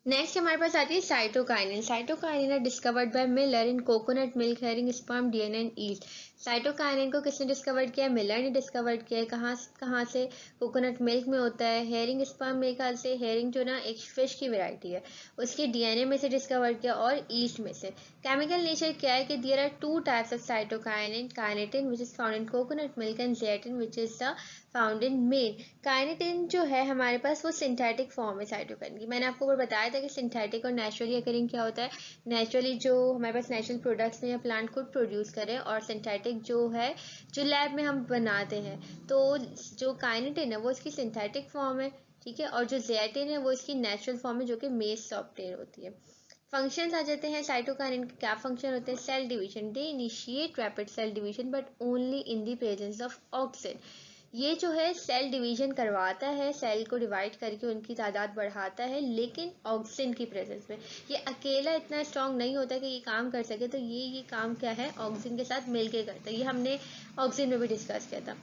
Next हमारे पास आती है cytokinin. Cytokinin are discovered by Miller in coconut milk, herring, sperm, DNA and yeast. Cytokinin को किसने डिस्कवर किया? मिलर ने डिस्कवर किया है। कहाँ से? कोकोनट मिल्क में होता है। हेरिंग स्पर्म, मेरे ख्याल से हेरिंग जो ना एक फिश की वैरायटी है, उसके डीएनए में से डिस्कवर किया, और ईस्ट में से। केमिकल नेचर क्या है कि there are two types of cytokinin, kinetin which is found in coconut milk and gelatin which is the found in maize. Kinetin जो है हमारे पास वो सिंथेटिक फॉर्म है साइटोकाइन की। मैंने आपको ऊपर बताया था कि सिंथेटिक और नेचुरली अकरिंग क्या होता है। नेचुरली जो हमारे पास नेचुरल प्रोडक्ट्स हैं या प्लांट खुद प्रोड्यूस करें, और सिंथेटिक जो है जो लैब में हम बनाते हैं। तो जो काइनेटिन है वो इसकी सिंथेटिक फॉर्म है, ठीक है, और जो जेलेटिन है वो इसकी नेचुरल फॉर्म है जो कि मेस से ऑब्टेन होती है। फंक्शंस आ जाते हैं साइटोकाइनिन के। क्या फंक्शन होते हैं? Cell division. They initiate rapid cell division but only in the presence of oxygen. ये जो है सेल डिवीजन करवाता है, सेल को डिवाइड करके उनकी तादाद बढ़ाता है, लेकिन ऑक्सीजन की प्रेजेंस में। ये अकेला इतना स्ट्रांग नहीं होता कि ये काम कर सके, तो ये काम क्या है, ऑक्सीजन के साथ मिलके करता है। ये हमने ऑक्सीजन में भी डिस्कस किया था।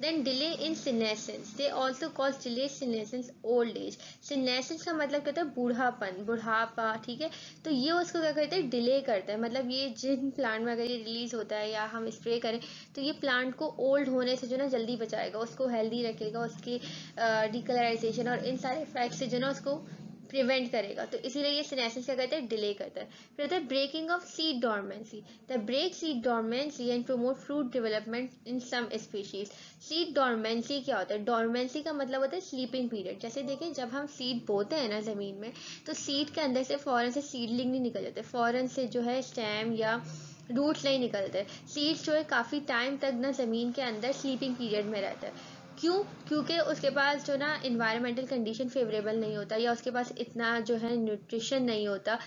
Then delay in senescence, they also cause delay senescence old age. Senescence का मतलब क्या होता है? बूढ़ापन, बुढ़ापा, ठीक है। तो ये उसको क्या करते हैं? डिले करता है। मतलब ये जिन प्लांट में अगर ये रिलीज होता है या हम स्प्रे करें, तो ये प्लांट को ओल्ड होने से जो ना जल्दी बचाएगा, उसको हेल्दी रखेगा, उसकी डिकलराइजेशन और इन सारे इफेक्ट से जो ना उसको प्रिवेंट करेगा। तो इसीलिए ये सिनेसिस क्या करता है? डिले करता है। फिर होता है breaking of seed dormancy. The break seed dormancy and promote fruit development in some species. Seed dormancy क्या होता है? डॉर्मेंसी का मतलब होता है स्लीपिंग पीरियड। जैसे देखें, जब हम सीड बोते हैं ना जमीन में, तो सीड के अंदर से फौरन से सीडलिंग नहीं निकल जाते, फौरन से जो है स्टेम या रूट्स नहीं निकलते। सीड्स जो है काफ़ी टाइम तक ना ज़मीन के अंदर स्लीपिंग पीरियड में रहता है। क्यों? क्योंकि उसके पास जो ना इन्वायरमेंटल कंडीशन फेवरेबल नहीं होता, या उसके पास इतना जो है न्यूट्रिशन नहीं होता।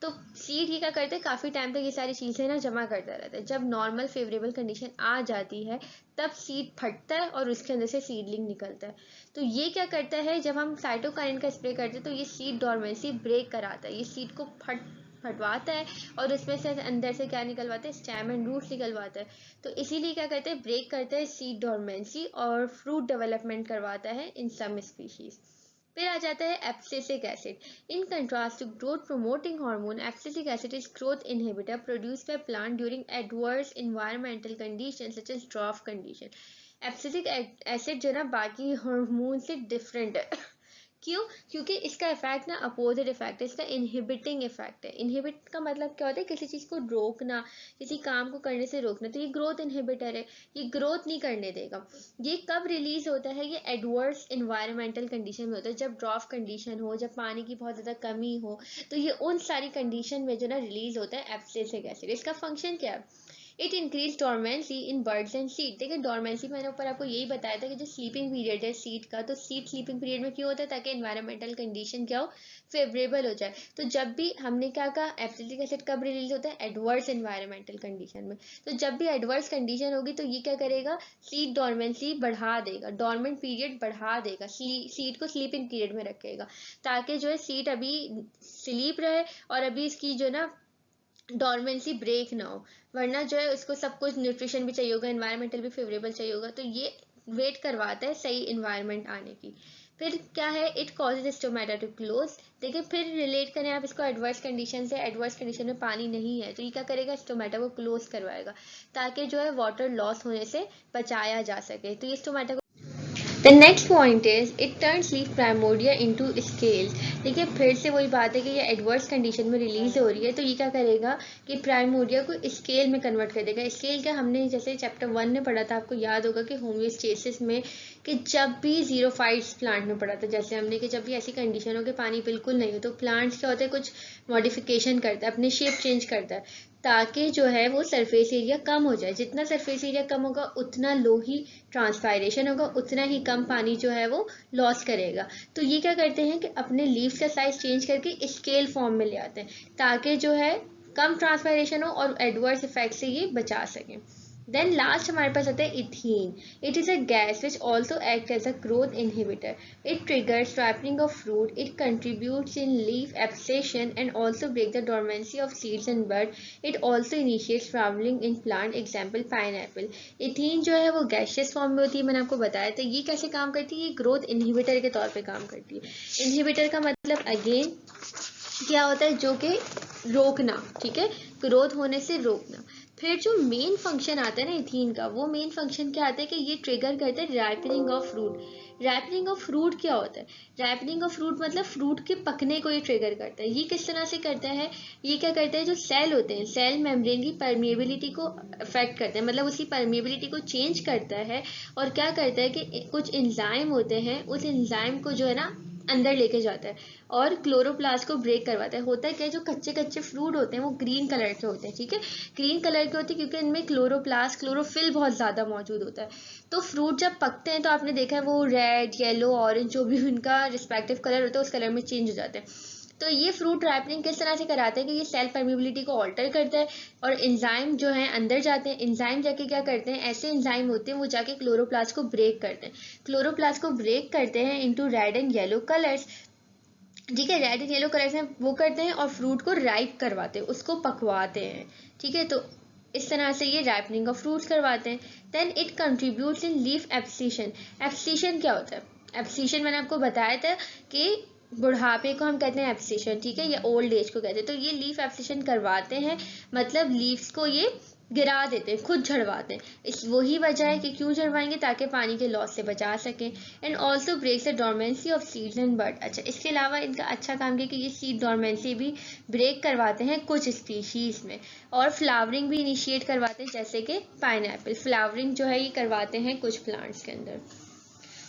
तो सीड ही क्या करते हैं? काफ़ी टाइम तक ये सारी चीज़ें ना जमा करता रहता है। जब नॉर्मल फेवरेबल कंडीशन आ जाती है, तब सीड फटता है और उसके अंदर से सीडलिंग निकलता है। तो ये क्या करता है? जब हम साइटोकाइन का स्प्रे करते हैं, तो ये सीड डॉर्मेंसी ब्रेक कराता है। ये सीड को फटवाता है, और उसमें से अंदर से क्या निकलवाते हैं? स्टेम एंड रूट्स निकलवाता है। तो इसीलिए क्या करते हैं? ब्रेक करते हैं सीड डॉर्मेंसी, और फ्रूट डेवलपमेंट करवाता है इन सम स्पीशीज। फिर आ जाता है abscisic acid. In contrast to growth promoting hormone, abscisic acid is growth inhibitor produced by plant during adverse environmental condition such as drought condition. Abscisic acid जो ना बाकी hormone से डिफरेंट है। क्यों? क्योंकि इसका इफेक्ट ना अपोजिट इफेक्ट है, इसका इनहिबिटिंग इफेक्ट है। इनहिबिट का मतलब क्या होता है? किसी चीज़ को रोकना, किसी काम को करने से रोकना। तो ये ग्रोथ इनहिबिटर है, ये ग्रोथ नहीं करने देगा। ये कब रिलीज होता है? ये एडवर्स इन्वायरमेंटल कंडीशन में होता है, जब ड्राफ्ट कंडीशन हो, जब पानी की बहुत ज़्यादा कमी हो। तो ये उन सारी कंडीशन में जो ना रिलीज होता है एब्सिसिक एसिड। इसका फंक्शन क्या है? It increase dormancy in birds and seed. देखिए, डॉर्मेंसी मैंने ऊपर आपको यही बताया था कि जो स्लीपिंग पीरियड है सीड का, तो सीड स्लीपिंग पीरियड में क्यों होता है? ताकि एनवायरमेंटल कंडीशन क्या हो? फेवरेबल हो जाए। तो जब भी हमने क्या कहा, एब्सिसिक एसिड कब रिलीज होता है? एडवर्स एनवायरमेंटल कंडीशन में। तो जब भी एडवर्स कंडीशन होगी, तो ये क्या करेगा? सीड डॉर्मेंसी बढ़ा देगा, डॉर्मेंट पीरियड बढ़ा देगा, सीड को स्लीपिंग पीरियड में रखेगा, ताकि जो है सीड अभी स्लीप रहे, और अभी इसकी जो ना डॉर्मेंसी ब्रेक ना हो। वरना जो है उसको सब कुछ न्यूट्रिशन भी चाहिए होगा, एनवायरमेंटल भी फेवरेबल चाहिए होगा, तो ये वेट करवाता है सही इन्वायरमेंट आने की। फिर क्या है? It causes stomata to close. देखिए, फिर रिलेट करें आप इसको एडवर्स कंडीशन से। एडवर्स कंडीशन में पानी नहीं है, तो ये क्या करेगा? स्टोमेटा को क्लोज करवाएगा, ताकि जो है वाटर लॉस होने से बचाया जा सके। तो ये stomata The next point is it turns leaf primordia into scales। देखिए, फिर से वही बात है कि ये एडवर्स कंडीशन में रिलीज हो रही है, तो ये क्या करेगा कि प्राइमोडिया को स्केल में कन्वर्ट कर देगा। स्केल क्या, हमने जैसे चैप्टर 1 में पढ़ा था, आपको याद होगा कि होम्योस्टेसिस में, कि जब भी जीरोफाइट्स प्लांट में पढ़ा था, जैसे हमने कि जब भी ऐसी कंडीशन हो कि पानी बिल्कुल नहीं हो, तो प्लांट्स क्या होते हैं? कुछ मॉडिफिकेशन करता है, अपनी शेप चेंज करता है, ताकि जो है वो सरफेस एरिया कम हो जाए। जितना सरफेस एरिया कम होगा, उतना लो ही ट्रांसपायरेशन होगा, उतना ही कम पानी जो है वो लॉस करेगा। तो ये क्या करते हैं कि अपने लीव्स का साइज चेंज करके स्केल फॉर्म में ले आते हैं, ताकि जो है कम ट्रांसपायरेशन हो और एडवर्स इफेक्ट से ये बचा सकें। देन लास्ट हमारे पास आता है ethene. It is a gas which also act as a growth inhibitor. It triggers ripening of fruit. It contributes in leaf abscission and also break the dormancy of seeds and bud. It also initiates flowering in plant, example pineapple. Ethene जो है वो gaseous form में होती है, मैंने आपको बताया था। ये कैसे काम करती है? ये ग्रोथ इनहिबिटर के तौर पे काम करती है। इनहिबिटर का मतलब अगेन क्या होता है, जो कि रोकना, ठीक है, ग्रोथ होने से रोकना। फिर जो मेन फंक्शन आता है ना इथीन का, वो मेन फंक्शन क्या आता है कि ये ट्रिगर करता है ripening of fruit. Ripening of fruit क्या होता है? राइपनिंग ऑफ फ्रूट मतलब फ्रूट के पकने को ये ट्रिगर करता है। ये किस तरह से करता है? ये क्या करता है, जो सेल होते हैं, सेल मेम्ब्रेन की परमिएबिलिटी को अफेक्ट करते हैं, मतलब उसकी परमिएबिलिटी को चेंज करता है। और क्या करता है कि कुछ एंजाइम होते हैं, उस एंजाइम को जो है ना अंदर लेके जाता है और क्लोरोप्लास्ट को ब्रेक करवाता है। होता है क्या, जो कच्चे कच्चे फ्रूट होते हैं वो ग्रीन कलर के होते हैं, ठीक है, ग्रीन कलर के होते हैं क्योंकि इनमें क्लोरोप्लास्ट, क्लोरोफिल बहुत ज़्यादा मौजूद होता है। तो फ्रूट जब पकते हैं तो आपने देखा है वो रेड, येलो, ऑरेंज, जो भी उनका रिस्पेक्टिव कलर होता है उस कलर में चेंज हो जाते हैं। तो ये फ्रूट राइपनिंग किस तरह से कराते हैं कि ये सेल परमिबिलिटी को ऑल्टर करता है और एंजाइम जो है अंदर जाते हैं। एंजाइम जाके क्या करते हैं, ऐसे एंजाइम होते हैं वो जाके क्लोरोप्लास्ट को ब्रेक करते हैं, क्लोरोप्लास्ट को ब्रेक करते हैं into red and yellow colours, ठीक है, रेड एंड येलो कलर्स में वो करते हैं और फ्रूट को राइप करवाते हैं, उसको पकवाते हैं, ठीक है। तो इस तरह से ये राइपनिंग ऑफ फ्रूट्स करवाते हैं। Then it contributes in leaf abscission. Abscission क्या होता है? एब्सिशन मैंने आपको बताया था कि बुढ़ापे को हम कहते हैं एब्सिशन, ठीक है, या ओल्ड एज को कहते हैं। तो ये लीफ एब्सिशन करवाते हैं, मतलब लीव्स को ये गिरा देते हैं, खुद झड़वाते हैं। इस वही वजह है कि क्यों झड़वाएंगे, ताकि पानी के लॉस से बचा सकें। And also breaks the dormancy of seeds and bud. अच्छा, इसके अलावा इनका अच्छा काम किया कि ये सीड डोरमेंसी भी ब्रेक करवाते हैं कुछ स्पीशीज में, और फ्लावरिंग भी इनिशिएट करवाते हैं, जैसे कि पाइनएप्पल फ्लावरिंग जो है ये करवाते हैं कुछ प्लांट्स के अंदर।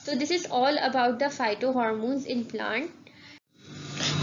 तो this is all about the phytohormones in plant.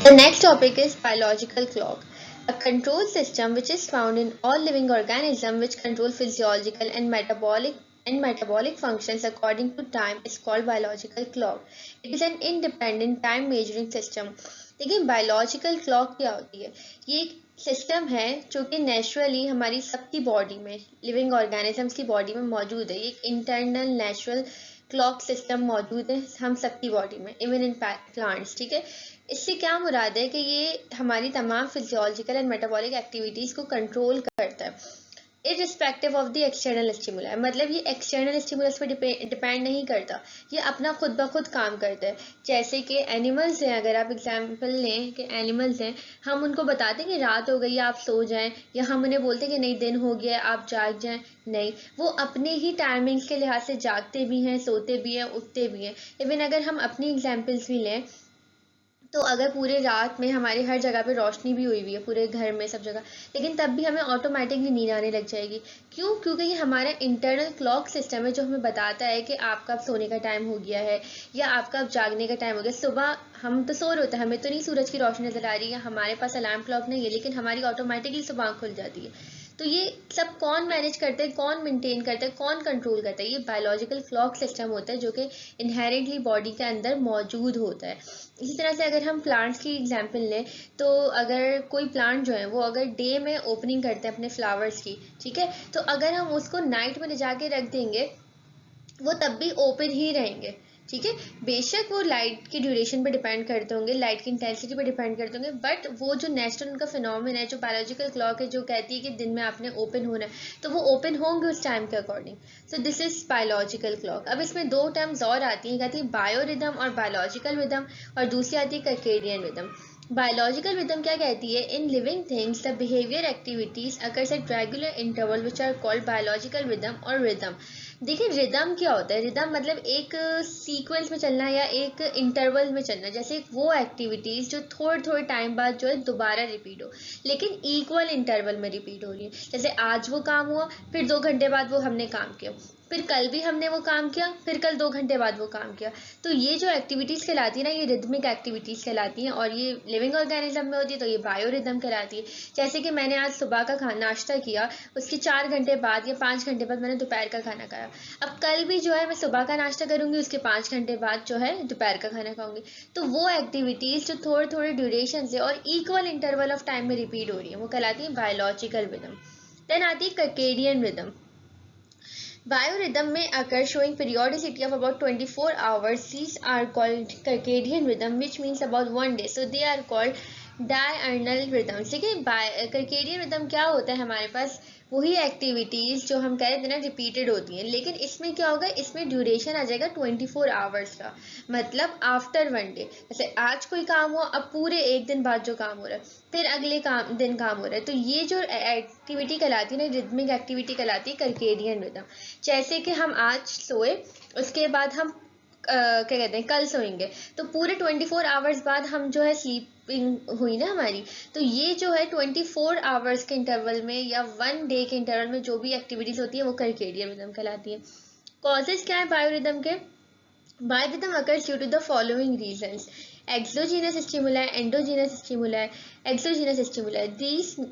The next topic is biological clock, a control system which is found in all living organisms which control physiological and metabolic functions according to time is called biological clock. It is an independent time measuring system. देखिए biological clock क्या होती है? ये एक system है जो कि naturally हमारी सबकी बॉडी में, लिविंग ऑर्गेनिजम्स की बॉडी में मौजूद है। ये एक इंटरनल नेचुरल क्लॉक सिस्टम मौजूद है हम सबकी बॉडी में, इवन इन प्लांट्स, ठीक है। इससे क्या मुराद है कि ये हमारी तमाम फिजियोलॉजिकल एंड मेटाबॉलिक एक्टिविटीज़ को कंट्रोल करता है irrespective of the external stimulus. मतलब ये एक्सटर्नल स्टिमुलस पे डिपेंड नहीं करता, ये अपना खुद ब खुद काम करता है। जैसे कि एनिमल्स हैं, अगर आप एग्जांपल लें कि एनिमल्स हैं, हम उनको बताते हैं कि रात हो गई आप सो जाएं, या हम उन्हें बोलते हैं कि नहीं दिन हो गया आप जाग जाएं, नहीं, वो अपने ही टाइमिंग्स के लिहाज से जागते भी हैं, सोते भी हैं, उठते भी हैं। इवन अगर हम अपनी एग्जाम्पल्स भी लें तो अगर पूरे रात में हमारे हर जगह पे रोशनी भी हुई हुई है, पूरे घर में सब जगह, लेकिन तब भी हमें ऑटोमेटिकली नींद आने लग जाएगी। क्यों? क्योंकि ये हमारा इंटरनल क्लॉक सिस्टम है जो हमें बताता है कि आपका अब सोने का टाइम हो गया है या आपका अब जागने का टाइम हो गया। सुबह हम तो सो रहे होते हैं, हमें तो नहीं सूरज की रोशनी नजर आ रही है, हमारे पास अलार्म क्लॉक नहीं है, लेकिन हमारी ऑटोमेटिकली सुबह आँख खुल जाती है। तो ये सब कौन मैनेज करते हैं, कौन मेंटेन करता है, कौन कंट्रोल करता है? ये बायोलॉजिकल क्लॉक सिस्टम होता है जो कि इनहेरेंटली बॉडी के अंदर मौजूद होता है। इसी तरह से अगर हम प्लांट्स की एग्जांपल लें तो अगर कोई प्लांट जो है वो अगर डे में ओपनिंग करते हैं अपने फ्लावर्स की, ठीक है, तो अगर हम उसको नाइट में ले जाके रख देंगे वो तब भी ओपन ही रहेंगे, ठीक है। बेशक वो लाइट की ड्यूरेशन पे डिपेंड करते होंगे, लाइट की इंटेंसिटी पे डिपेंड करते होंगे, बट वो जो नेचुरल उनका फिनोमेना है, जो बायोलॉजिकल क्लॉक है जो कहती है कि दिन में आपने ओपन होना है, तो वो ओपन होंगे उस टाइम के according. So this is biological clock. अब इसमें दो टर्म्स और आती हैं, कहती है बायो रिदम और बायोलॉजिकल रिदम, और दूसरी आती है सर्केडियन रिदम। बायोलॉजिकल रिदम क्या कहती है? In living things the behaviour activities occurs at regular interval which are called biological rhythm और रिदम। देखिए रिदम क्या होता है? रिदम मतलब एक सीक्वेंस में चलना या एक इंटरवल में चलना, जैसे वो एक्टिविटीज जो थोड़े थोड़े टाइम बाद जो है दोबारा रिपीट हो, लेकिन इक्वल इंटरवल में रिपीट हो रही है। जैसे आज वो काम हुआ, फिर 2 घंटे बाद वो हमने काम किया, फिर कल भी हमने वो काम किया, फिर कल 2 घंटे बाद वो काम किया। तो ये जो एक्टिविटीज़ कहलाती है ना, ये रिदमिक एक्टिविटीज़ कहलाती हैं, और ये लिविंग ऑर्गेनिज्म में होती है तो ये बायो रिदम कहलाती है। जैसे कि मैंने आज सुबह का खाना नाश्ता किया, उसके 4 घंटे बाद या 5 घंटे बाद मैंने दोपहर का खाना खाया। अब कल भी जो है मैं सुबह का नाश्ता करूंगी, उसके 5 घंटे बाद जो है दोपहर का खाना खाऊंगी। तो वो एक्टिविटीज़ जो थोड़े थोड़े ड्यूरेशन से और इक्वल इंटरवल ऑफ टाइम में रिपीट हो रही है वो कहलाती है बायोलॉजिकल रिदम। देन आती है circadian rhythm. Biorhythm may occur showing periodicity of about 24 hours. These are called circadian rhythm, which means about 1 day. So they are called diurnal rhythms. ठीक है, सर्केडियन रिदम क्या होता है हमारे पास? वही एक्टिविटीज़ जो हम कह रहे थे ना रिपीटेड होती हैं, लेकिन इसमें क्या होगा, इसमें ड्यूरेशन आ जाएगा 24 आवर्स का, मतलब आफ्टर वन डे। जैसे आज कोई काम हुआ, अब पूरे एक दिन बाद जो काम हो रहा है, फिर अगले दिन काम हो रहा है, तो ये जो एक्टिविटी कहलाती है ना, रिदमिक एक्टिविटी कहलाती है सर्केडियन रिदम। जैसे कि हम आज सोए, उसके बाद हम क्या कहते हैं कल सोएंगे, तो पूरे 24 आवर्स बाद हम जो है स्लीपिंग हुई ना हमारी, तो ये जो है 24 आवर्स के इंटरवल में या वन डे के इंटरवल में जो भी एक्टिविटीज होती है वो सर्केडियन रिदम कहलाती है। कॉजेज क्या है बायोरिदम के? Biorhythm occurs due to the following reasons: exogenous stimuli, endogenous stimuli. Exogenous stimuli,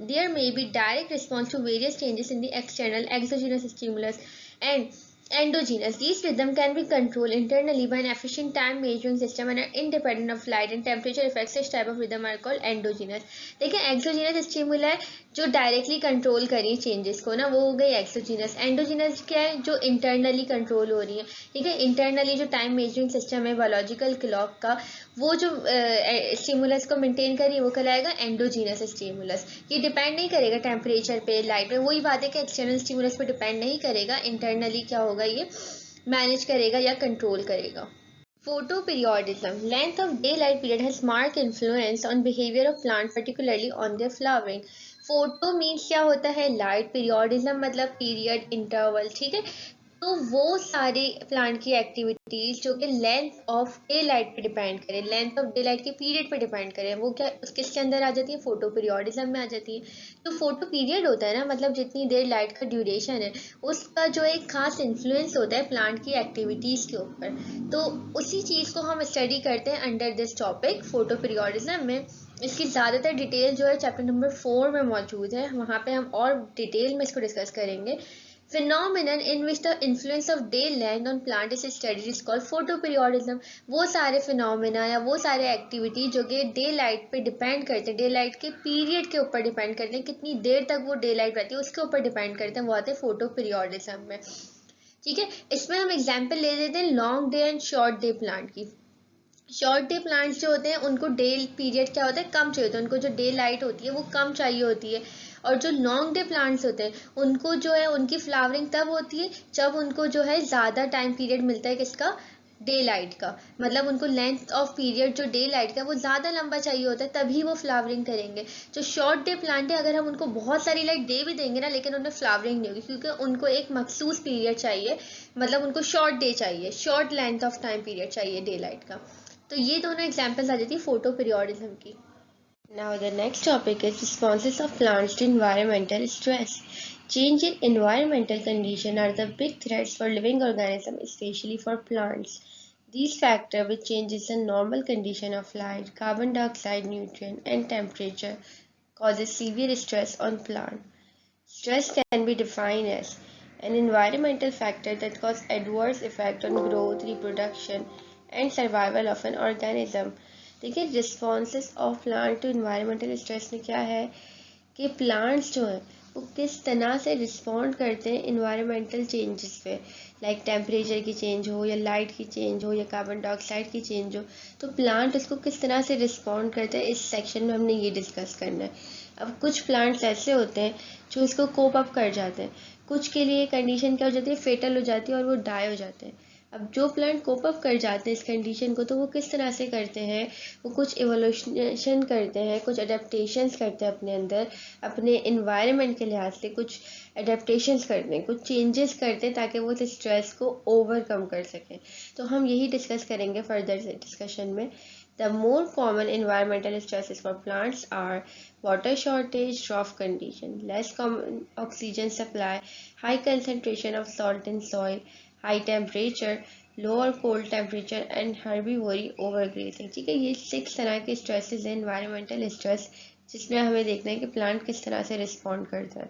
there may be direct response to various changes in the external exogenous stimulus, and endogenous, these rhythm can be controlled internally by an efficient time measuring system and are independent of light and temperature effects. Such type of rhythm are called endogenous. देखिए exogenous stimuli जो directly control करी changes को ना, वो हो गई exogenous. Endogenous क्या है? जो इंटरनली कंट्रोल हो रही है, ठीक है। इंटरनली जो टाइम मेजरिंग सिस्टम है बायोलॉजिकल क्लॉक का, वो जो स्टिमुलस को मेंटेन करी, वो कहलाएगा एंडोजीनस स्टिमुलस। ये डिपेंड नहीं करेगा टेम्परेचर पे, लाइट पे। वही बात है कि एक्सटर्नल स्टिमुलस पे डिपेंड नहीं करेगा, इंटरनली क्या होगा, ये मैनेज करेगा या कंट्रोल करेगा। Photoperiodism. Length of daylight period has marked influence on behavior of plant, particularly on their flowering. Photo means क्या होता है? लाइट। पीरियोडिज्म मतलब पीरियड, इंटरवल, ठीक है। तो वो सारे प्लांट की एक्टिविटीज जो कि लेंथ ऑफ डे लाइट पे डिपेंड करें, लेंथ ऑफ डे लाइट के पीरियड पे डिपेंड करें, वो क्या किसके अंदर आ जाती है? फोटो पीरियोडिज्म में आ जाती है। तो फोटो पीरियड होता है ना, मतलब जितनी देर लाइट का ड्यूरेशन है, उसका जो एक खास इन्फ्लुएंस होता है प्लांट की एक्टिविटीज के ऊपर। तो उसी चीज को हम स्टडी करते हैं under this topic photo periodism में। इसकी ज़्यादातर डिटेल जो है चैप्टर नंबर 4 में मौजूद है, वहाँ पे हम और डिटेल में इसको डिस्कस करेंगे। Phenomenon in which the influence of day length on plant is studied is called photoperiodism. वो सारे फिनोमेना या वो सारे एक्टिविटी जो कि डे लाइट पे डिपेंड करते हैं, डे लाइट के पीरियड के ऊपर डिपेंड करते हैं, कितनी देर तक वो डे लाइट रहती है उसके ऊपर डिपेंड करते हैं, वो आते हैं फोटोपीरियोडिज्म में, ठीक है। इसमें हम एग्जाम्पल ले लेते हैं long day and short day plant की। शॉर्ट डे प्लांट्स जो होते हैं उनको डे पीरियड क्या होता है? कम चाहिए होता है, उनको जो डे लाइट होती है वो कम चाहिए होती है। और जो लॉन्ग डे प्लांट्स होते हैं उनको जो है उनकी फ्लावरिंग तब होती है जब उनको जो है ज़्यादा टाइम पीरियड मिलता है, किसका? डे लाइट का। मतलब उनको लेंथ ऑफ पीरियड जो डे लाइट का वो ज़्यादा लंबा चाहिए होता है, तभी वो फ्लावरिंग करेंगे। जो शॉर्ट डे प्लांट है, अगर हम उनको बहुत सारी लाइट दे भी देंगे ना, लेकिन उनमें फ्लावरिंग नहीं होगी, क्योंकि उनको एक मखसूस पीरियड चाहिए, मतलब उनको शॉर्ट डे चाहिए, short length of time period चाहिए डे लाइट का। तो ये दोनों एग्जाम्पल्स आ जाती है फोटो पीरियोडिज्म की। Now the next topic is responses of plants to environmental stress. Change in environmental condition are the big threats for living organisms, especially for plants. These factors, which changes the normal condition of light, carbon dioxide, nutrient, and temperature, causes severe stress on plant. Stress can be defined as an environmental factor that causes adverse effect on growth, reproduction, and survival of an organism. देखिए responses of plant to environmental stress में क्या है कि plants जो हैं वो किस तरह से रिस्पॉन्ड करते हैं इन्वायरमेंटल चेंजेस पे, लाइक टेम्परेचर की चेंज हो या लाइट की चेंज हो या कार्बन डाइऑक्साइड की चेंज हो, तो प्लांट उसको किस तरह से रिस्पॉन्ड करते हैं, इस सेक्शन में हमने ये डिस्कस करना है। अब कुछ प्लांट्स ऐसे होते हैं जो इसको कोप अप कर जाते हैं, कुछ के लिए कंडीशन क्या हो जाती है? फेटल हो जाती है और वो डाई हो जाते हैं। अब जो प्लांट कोप अप कर जाते हैं इस कंडीशन को, तो वो किस तरह से करते हैं? वो कुछ इवोल्यूशन करते हैं, कुछ अडेप्टेशंस करते हैं अपने अंदर, अपने इन्वायरमेंट के लिहाज से कुछ अडेप्टेशंस करते हैं, कुछ चेंजेस करते हैं ताकि वो इस स्ट्रेस को ओवरकम कर सकें। तो हम यही डिस्कस करेंगे फर्दर डिस्कशन में। The more common environmental stresses for plants are water shortage, drought condition, less common oxygen supply, high concentration of salt in soil, high temperature, लो और cold temperature and herbivory overgrazing, ठीक है। ये 6 तरह के stresses हैं environmental stress, जिसमें हमें देखना है कि प्लांट किस तरह से रिस्पॉन्ड करता है।